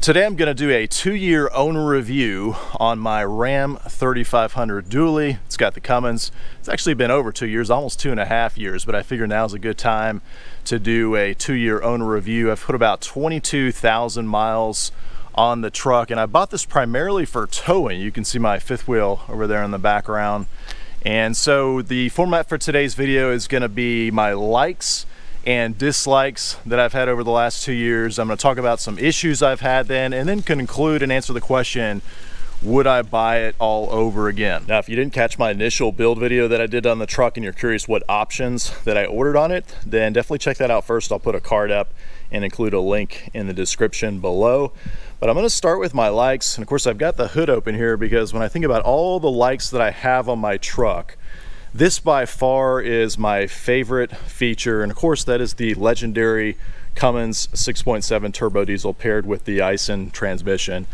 Today I'm going to do a 2-year owner review on my Ram 3500 dually. It's got the Cummins. It's actually been over 2 years, almost 2.5 years, but I figure now's a good time to do a 2-year owner review. I've put about 22,000 miles on the truck, and I bought this primarily for towing. You can see my fifth wheel over there in the background. And so the format for today's video is going to be my likes and dislikes that I've had over the last 2 years. I'm going to talk about some issues I've had then, and then conclude and answer the question, would I buy it all over again? Now, if you didn't catch my initial build video that I did on the truck and you're curious what options that I ordered on it, then definitely check that out first. I'll put a card up and include a link in the description below. But I'm going to start with my likes. And of course, I've got the hood open here because when I think about all the likes that I have on my truck, this by far is my favorite feature, and of course that is the legendary Cummins 6.7 turbo diesel paired with the Ison transmission.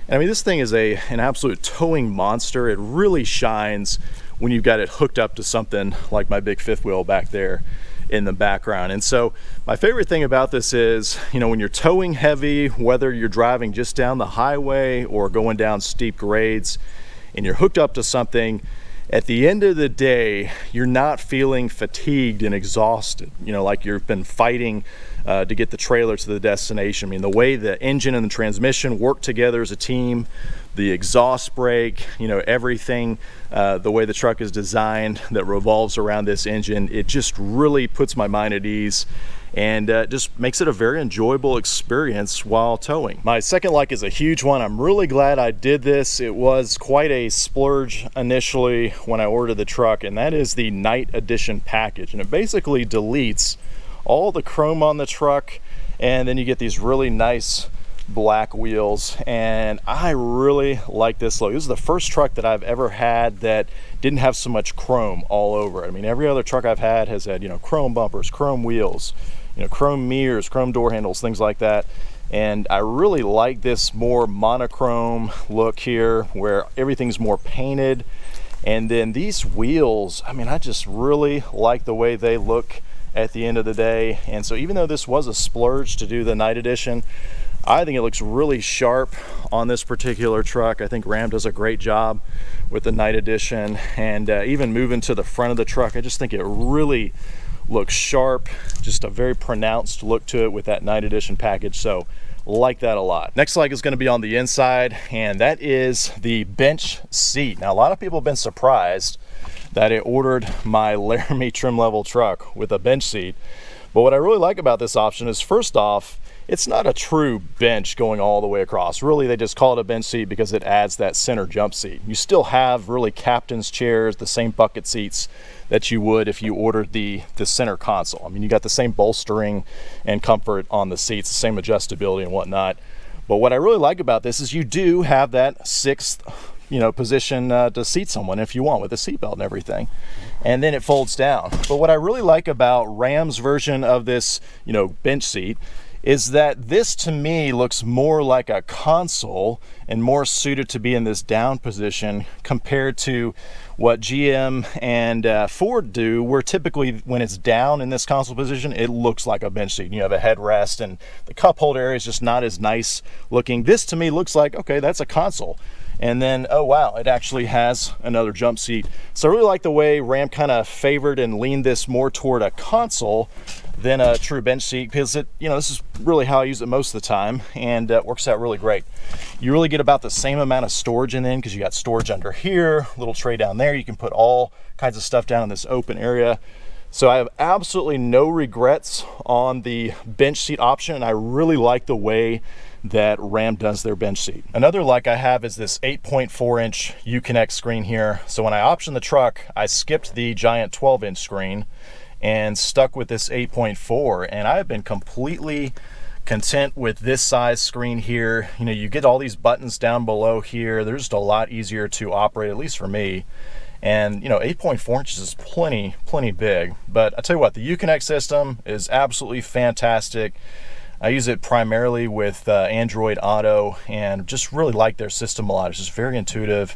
And I mean, this thing is an absolute towing monster. It really shines when you've got it hooked up to something like my big fifth wheel back there in the background. And so my favorite thing about this is, you know, when you're towing heavy, whether you're driving just down the highway or going down steep grades, and you're hooked up to something, at the end of the day, you're not feeling fatigued and exhausted, you know, like you've been fighting to get the trailer to the destination. I mean, the way the engine and the transmission work together as a team, the exhaust brake, you know, everything, the way the truck is designed that revolves around this engine, it just really puts my mind at ease and just makes it a very enjoyable experience while towing. My second like is a huge one. I'm really glad I did this. It was quite a splurge initially when I ordered the truck, and that is the night edition package. And it basically deletes all the chrome on the truck, and then you get these really nice black wheels, and I really like this look. This is the first truck that I've ever had that didn't have so much chrome all over it. I mean, every other truck I've had has had, you know, chrome bumpers, chrome wheels, you know, chrome mirrors, chrome door handles, things like that. And I really like this more monochrome look here where everything's more painted. And then these wheels, I mean, I just really like the way they look at the end of the day. And so even though this was a splurge to do the night edition, I think it looks really sharp on this particular truck. I think Ram does a great job with the night edition, and even moving to the front of the truck, I just think it really looks sharp, just a very pronounced look to it with that night edition package. So like that a lot. Next like is going to be on the inside, and that is the bench seat. Now, a lot of people have been surprised that I ordered my Laramie trim level truck with a bench seat, but what I really like about this option is, first off, it's not a true bench going all the way across. Really, they just call it a bench seat because it adds that center jump seat. You still have really captain's chairs, the same bucket seats that you would if you ordered the center console. I mean, you got the same bolstering and comfort on the seats, the same adjustability and whatnot. But what I really like about this is you do have that sixth, you know, position to seat someone if you want, with a seatbelt and everything. And then it folds down. But what I really like about Ram's version of this, you know, bench seat is that this to me looks more like a console and more suited to be in this down position compared to what GM and Ford do, where typically when it's down in this console position, it looks like a bench seat. You have a headrest and the cup holder area is just not as nice looking. This to me looks like, okay, that's a console. And then, oh wow, it actually has another jump seat. So I really like the way Ram kind of favored and leaned this more toward a console than a true bench seat, because it, you know, this is really how I use it most of the time, and it works out really great. You really get about the same amount of storage in because you got storage under here, little tray down there. You can put all kinds of stuff down in this open area. So I have absolutely no regrets on the bench seat option, and I really like the way that Ram does their bench seat. Another like I have is this 8.4-inch Uconnect screen here. So when I optioned the truck, I skipped the giant 12-inch screen and stuck with this 8.4, and I have been completely content with this size screen here. You know, you get all these buttons down below here. They're just a lot easier to operate, at least for me. And you know, 8.4 inches is plenty big. But I tell you what, the Uconnect system is absolutely fantastic. I use it primarily with Android Auto, and just really like their system a lot. It's just very intuitive,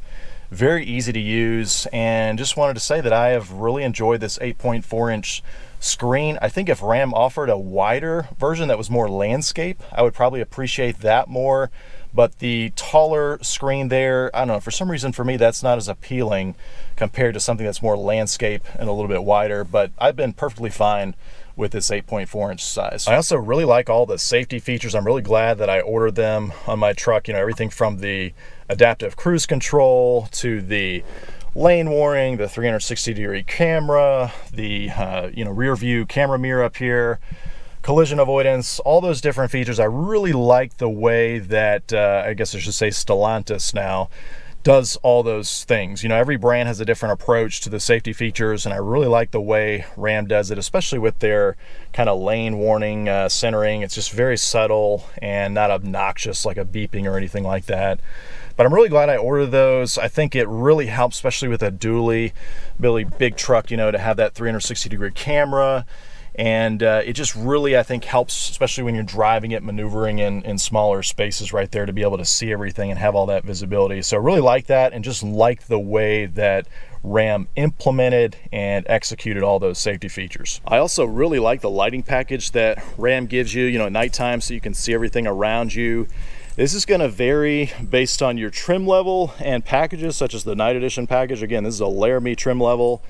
very easy to use, and just wanted to say that I have really enjoyed this 8.4-inch screen. I think if Ram offered a wider version that was more landscape, I would probably appreciate that more. But the taller screen there, I don't know, for some reason for me that's not as appealing compared to something that's more landscape and a little bit wider. But I've been perfectly fine with this 8.4 inch size. I also really like all the safety features. I'm really glad that I ordered them on my truck. You know, everything from the adaptive cruise control to the lane warning, the 360-degree camera, the rear view camera mirror up here, collision avoidance, all those different features. I really like the way that I guess I should say Stellantis now does all those things. You know, every brand has a different approach to the safety features, and I really like the way Ram does it, especially with their kind of lane warning centering. It's just very subtle and not obnoxious like a beeping or anything like that. But I'm really glad I ordered those. I think it really helps, especially with a dually, really big truck, you know, to have that 360-degree camera. And it just really, I think, helps, especially when you're driving it, maneuvering in smaller spaces right there, to be able to see everything and have all that visibility. So I really like that, and just like the way that Ram implemented and executed all those safety features. I also really like the lighting package that Ram gives you, you know, at nighttime, so you can see everything around you. This is going to vary based on your trim level and packages, such as the Night Edition package. Again, this is a Laramie trim level.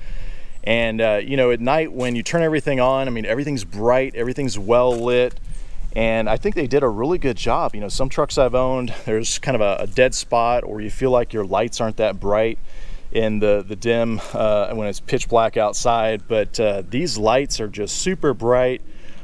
And you know, at night when you turn everything on, I mean, everything's bright, everything's well lit, and I think they did a really good job. You know, some trucks I've owned, there's kind of a dead spot, or you feel like your lights aren't that bright in the dim when it's pitch black outside, but these lights are just super bright.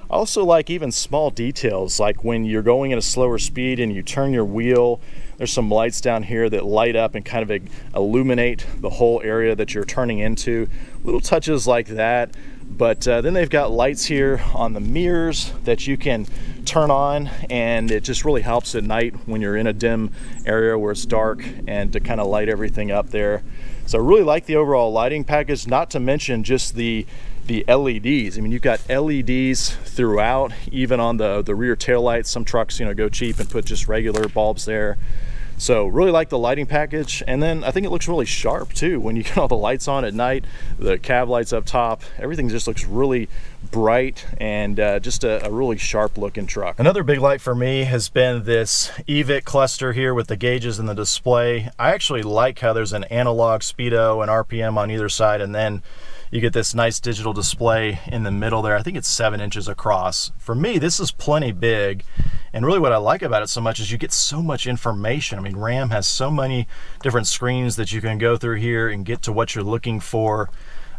I also like even small details, like when you're going at a slower speed and you turn your wheel, there's some lights down here that light up and kind of illuminate the whole area that you're turning into. Little touches like that. But then they've got lights here on the mirrors that you can turn on, and it just really helps at night when you're in a dim area where it's dark, and to kind of light everything up there. So I really like the overall lighting package, not to mention just the LEDs. I mean, you've got LEDs throughout, even on the rear tail lights. Some trucks, you know, go cheap and put just regular bulbs there. So really like the lighting package. And then I think it looks really sharp too when you get all the lights on at night, the cab lights up top, everything just looks really bright, and just a really sharp looking truck. Another big light for me has been this EVIC cluster here with the gauges and the display. I actually like how there's an analog speedo and RPM on either side, and then you get this nice digital display in the middle there. I think it's 7 inches across. For me, this is plenty big. And really what I like about it so much is you get so much information. I mean, Ram has so many different screens that you can go through here and get to what you're looking for.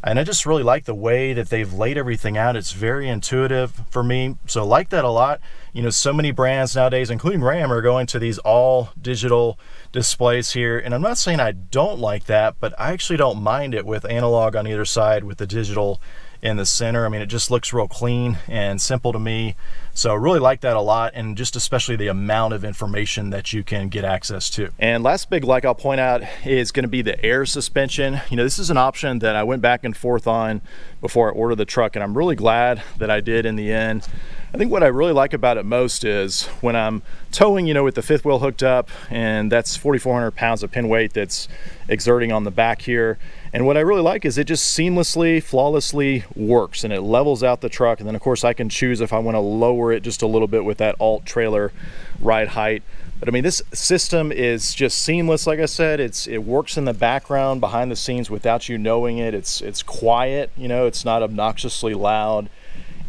And I just really like the way that they've laid everything out. It's very intuitive for me. So I like that a lot. You know, so many brands nowadays, including Ram, are going to these all digital displays here. And I'm not saying I don't like that, but I actually don't mind it with analog on either side with the digital in the center. I mean, it just looks real clean and simple to me. So I really like that a lot, and just especially the amount of information that you can get access to. And last big like I'll point out is going to be the air suspension. You know, this is an option that I went back and forth on before I ordered the truck, and I'm really glad that I did in the end. I think what I really like about it most is when I'm towing, you know, with the fifth wheel hooked up, and that's 4,400 pounds of pin weight that's exerting on the back here. And what I really like is it just seamlessly, flawlessly works, and it levels out the truck. And then of course I can choose if I want to lower it just a little bit with that alt trailer ride height. But I mean, this system is just seamless. Like I said, it works in the background behind the scenes without you knowing it. It's quiet, you know, it's not obnoxiously loud.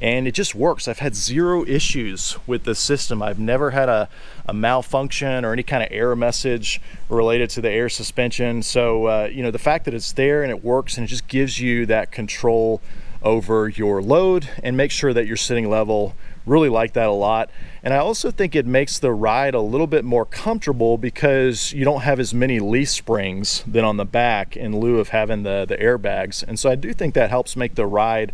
And it just works. I've had zero issues with the system. I've never had a malfunction or any kind of error message related to the air suspension. So, you know, the fact that it's there and it works, and it just gives you that control over your load and make sure that you're sitting level. Really like that a lot. And I also think it makes the ride a little bit more comfortable because you don't have as many leaf springs than on the back in lieu of having the airbags. And so I do think that helps make the ride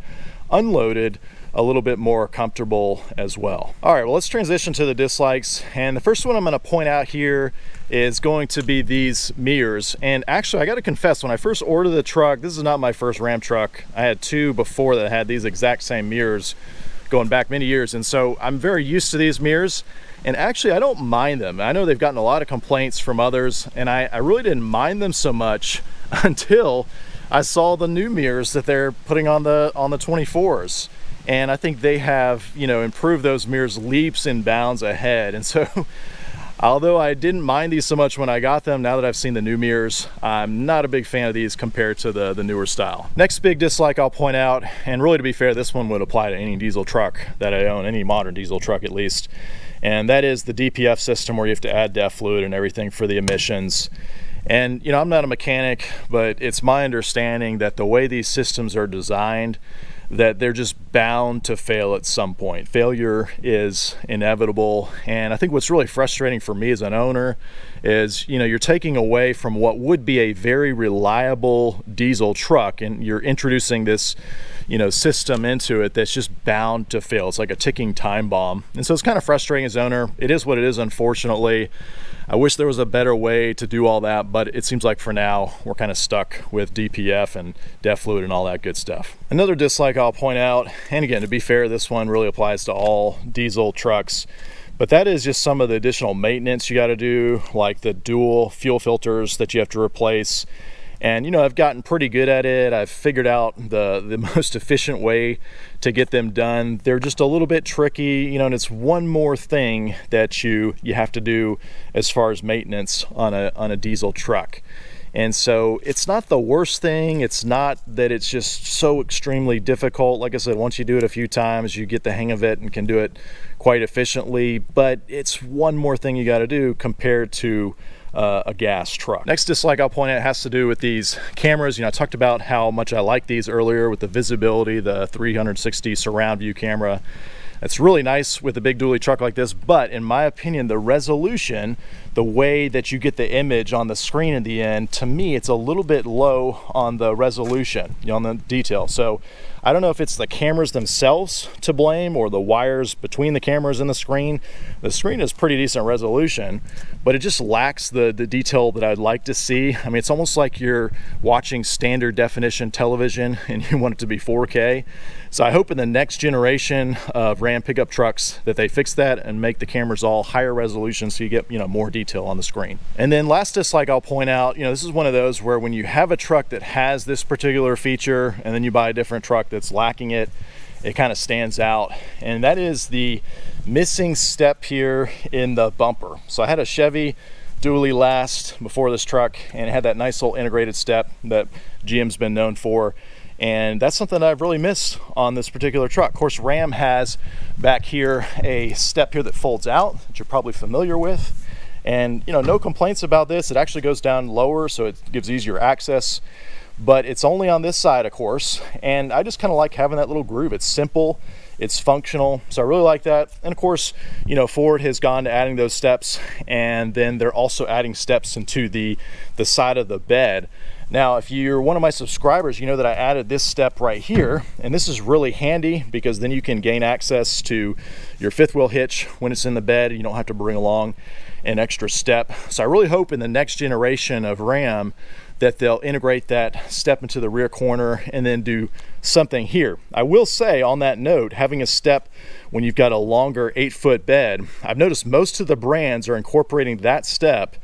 unloaded a little bit more comfortable as well. All right, well, let's transition to the dislikes. And the first one I'm gonna point out here is going to be these mirrors. And actually, I gotta confess, when I first ordered the truck, this is not my first Ram truck. I had two before that had these exact same mirrors going back many years. And so I'm very used to these mirrors. And actually, I don't mind them. I know they've gotten a lot of complaints from others, and I really didn't mind them so much until I saw the new mirrors that they're putting on the 24s, and I think they have, you know, improved those mirrors leaps and bounds ahead. And so although I didn't mind these so much when I got them, now that I've seen the new mirrors, I'm not a big fan of these compared to the newer style. Next big dislike I'll point out, and really to be fair, this one would apply to any diesel truck that I own, any modern diesel truck at least, and that is the DPF system, where you have to add DEF fluid and everything for the emissions. And you know, I'm not a mechanic, but it's my understanding that the way these systems are designed, that they're just bound to fail at some point. Failure is inevitable. And I think what's really frustrating for me as an owner is, you know, you're taking away from what would be a very reliable diesel truck, and you're introducing this, you know, system into it that's just bound to fail. It's like a ticking time bomb. And so it's kind of frustrating as owner. It is what it is, unfortunately. I wish there was a better way to do all that, but it seems like for now we're kind of stuck with DPF and DEF fluid and all that good stuff. Another dislike I'll point out, and again, to be fair, this one really applies to all diesel trucks, but that is just some of the additional maintenance you got to do, like the dual fuel filters that you have to replace. And you know, I've gotten pretty good at it. I've figured out the most efficient way to get them done. They're just a little bit tricky, you know, and it's one more thing that you have to do as far as maintenance on a diesel truck. And so it's not the worst thing. It's not that it's just so extremely difficult. Like I said, once you do it a few times, you get the hang of it and can do it quite efficiently, but it's one more thing you got to do compared to a gas truck. Next dislike I'll point out has to do with these cameras. You know, I talked about how much I like these earlier with the visibility, the 360 surround view camera. It's really nice with a big dually truck like this, but in my opinion, the resolution, the way that you get the image on the screen in the end, to me, it's a little bit low on the resolution, you know, on the detail. So I don't know if it's the cameras themselves to blame or the wires between the cameras and the screen. The screen is pretty decent resolution, but it just lacks the detail that I'd like to see. I mean, it's almost like you're watching standard definition television and you want it to be 4K. So I hope in the next generation of Ram pickup trucks that they fix that and make the cameras all higher resolution so you get, you know, more detail on the screen. And then last dislike I'll point out, you know, this is one of those where when you have a truck that has this particular feature and then you buy a different truck that's lacking it, it kind of stands out. And that is the missing step here in the bumper. So I had a Chevy dually last before this truck, and it had that nice little integrated step that GM's been known for. And that's something that I've really missed on this particular truck. Of course, Ram has back here a step here that folds out that you're probably familiar with. And you know, no complaints about this. It actually goes down lower, so it gives easier access. But it's only on this side, of course. And I just kind of like having that little groove. It's simple, it's functional, so I really like that. And of course, you know, Ford has gone to adding those steps, and then they're also adding steps into the side of the bed. Now, if you're one of my subscribers, you know that I added this step right here, and this is really handy because then you can gain access to your fifth wheel hitch when it's in the bed. You don't have to bring along an extra step. So I really hope in the next generation of Ram that they'll integrate that step into the rear corner and then do something here. I will say on that note, having a step when you've got a longer 8-foot bed, I've noticed most of the brands are incorporating that step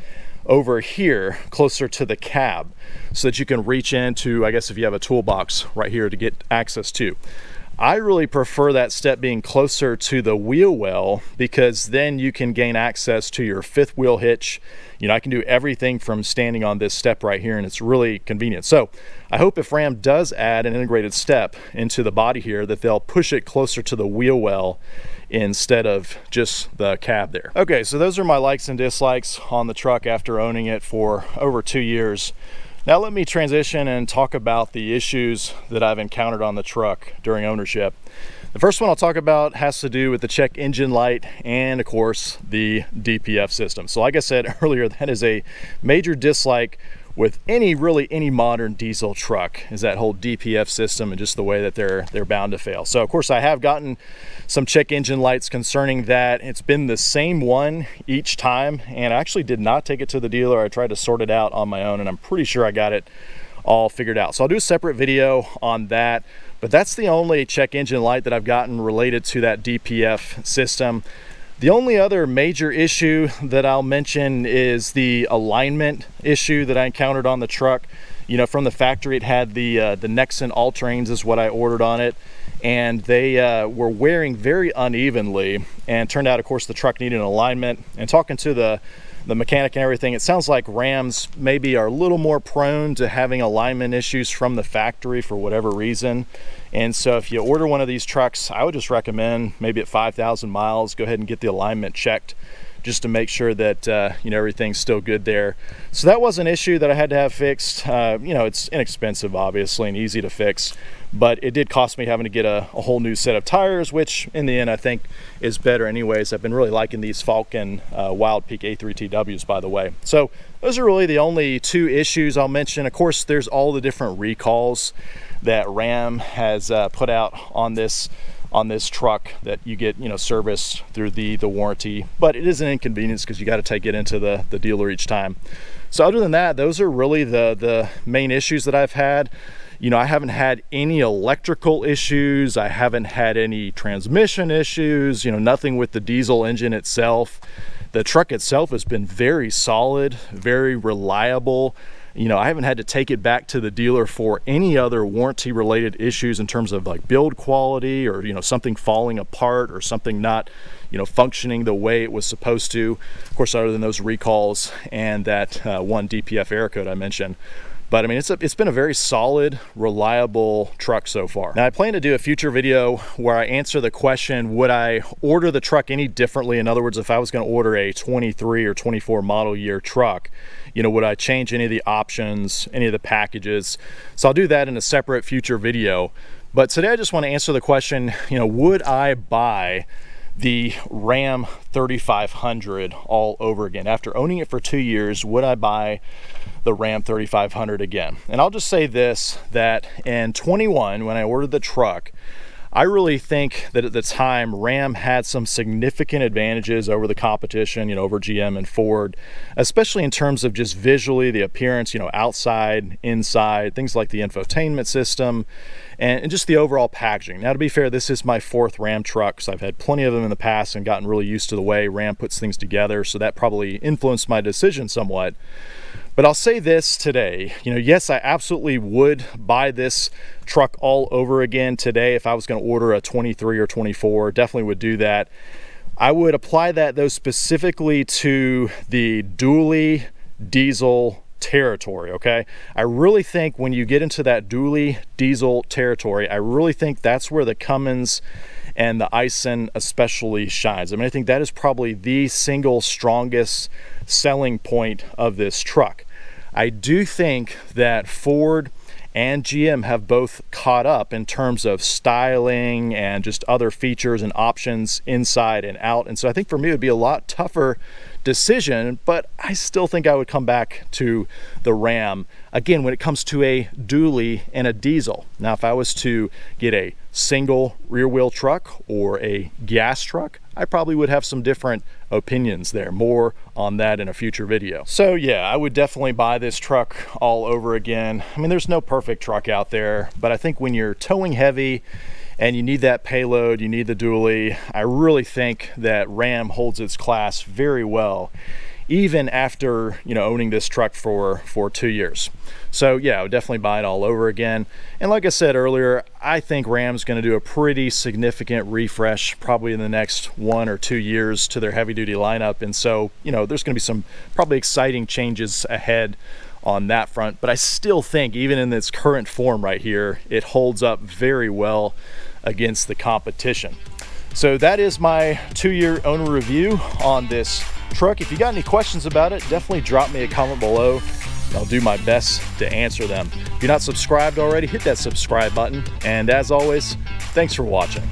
over here closer to the cab so that you can reach into, I guess if you have a toolbox right here to get access to. I really prefer that step being closer to the wheel well because then you can gain access to your fifth wheel hitch. You know, I can do everything from standing on this step right here, and it's really convenient. So I hope if Ram does add an integrated step into the body here that they'll push it closer to the wheel well instead of just the cab there. Okay, so those are my likes and dislikes on the truck after owning it for over 2 years. Now let me transition and talk about the issues that I've encountered on the truck during ownership. The first one I'll talk about has to do with the check engine light and of course the DPF system. So like I said earlier, that is a major dislike with any modern diesel truck, is that whole DPF system and just the way that they're bound to fail. So of course I have gotten some check engine lights concerning that. It's been the same one each time, and I actually did not take it to the dealer. I tried to sort it out on my own, and I'm pretty sure I got it all figured out. So I'll do a separate video on that, but that's the only check engine light that I've gotten related to that DPF system. The only other major issue that I'll mention is the alignment issue that I encountered on the truck. You know, from the factory, it had the Nexen all-terrains is what I ordered on it, and they were wearing very unevenly, and turned out, of course, the truck needed an alignment. And talking to the mechanic and everything, it sounds like Rams maybe are a little more prone to having alignment issues from the factory for whatever reason. And so if you order one of these trucks, I would just recommend maybe at 5,000 miles, go ahead and get the alignment checked, just to make sure that you know, everything's still good there. So that was an issue that I had to have fixed. You know, it's inexpensive obviously and easy to fix, but it did cost me having to get a whole new set of tires, which in the end I think is better anyways. I've been really liking these Falcon Wild Peak A3TWs, by the way. So those are really the only two issues I'll mention. Of course, there's all the different recalls that Ram has put out on this truck that you get, you know, service through the warranty, but it is an inconvenience because you got to take it into the dealer each time. So other than that, those are really the main issues that I've had. You know, I haven't had any electrical issues. I haven't had any transmission issues, you know, nothing with the diesel engine itself. The truck itself has been very solid, very reliable. You know, I haven't had to take it back to the dealer for any other warranty related issues in terms of like build quality, or, you know, something falling apart or something not, you know, functioning the way it was supposed to. Of course, other than those recalls and that one DPF error code I mentioned. But I mean, it's been a very solid, reliable truck so far. Now I plan to do a future video where I answer the question, would I order the truck any differently? In other words, if I was gonna order a 23 or 24 model year truck, you know, would I change any of the options, any of the packages? So I'll do that in a separate future video. But today I just wanna answer the question, you know, would I buy the Ram 3500 all over again? After owning it for 2 years, would I buy the Ram 3500 again? And I'll just say this, that in 21, when I ordered the truck, I really think that at the time Ram had some significant advantages over the competition, you know, over GM and Ford, especially in terms of just visually the appearance, you know, outside, inside, things like the infotainment system, and just the overall packaging. Now, to be fair, this is my 4th Ram truck, so I've had plenty of them in the past and gotten really used to the way Ram puts things together, so that probably influenced my decision somewhat. But I'll say this today, you know, yes, I absolutely would buy this truck all over again today if I was going to order a 23 or 24, definitely would do that. I would apply that though specifically to the dually diesel territory, okay? I really think when you get into that dually diesel territory, I really think that's where the Cummins and the Ison especially shines. I mean, I think that is probably the single strongest selling point of this truck. I do think that Ford and GM have both caught up in terms of styling and just other features and options inside and out. And so I think for me it would be a lot tougher decision, but I still think I would come back to the Ram again when it comes to a dually and a diesel. Now, if I was to get a single rear wheel truck or a gas truck, I probably would have some different opinions there. More on that in a future video. So yeah, I would definitely buy this truck all over again. I mean, there's no perfect truck out there, but I think when you're towing heavy and you need that payload, you need the dually, I really think that Ram holds its class very well, even after, you know, owning this truck for 2 years. So yeah, I would definitely buy it all over again. And like I said earlier, I think Ram's going to do a pretty significant refresh probably in the next 1 or 2 years to their heavy duty lineup. And so, you know, there's going to be some probably exciting changes ahead on that front. But I still think even in its current form right here, it holds up very well against the competition. So that is my 2-year owner review on this truck. If you got any questions about it, definitely drop me a comment below. I'll do my best to answer them. If you're not subscribed already, hit that subscribe button. And as always, thanks for watching.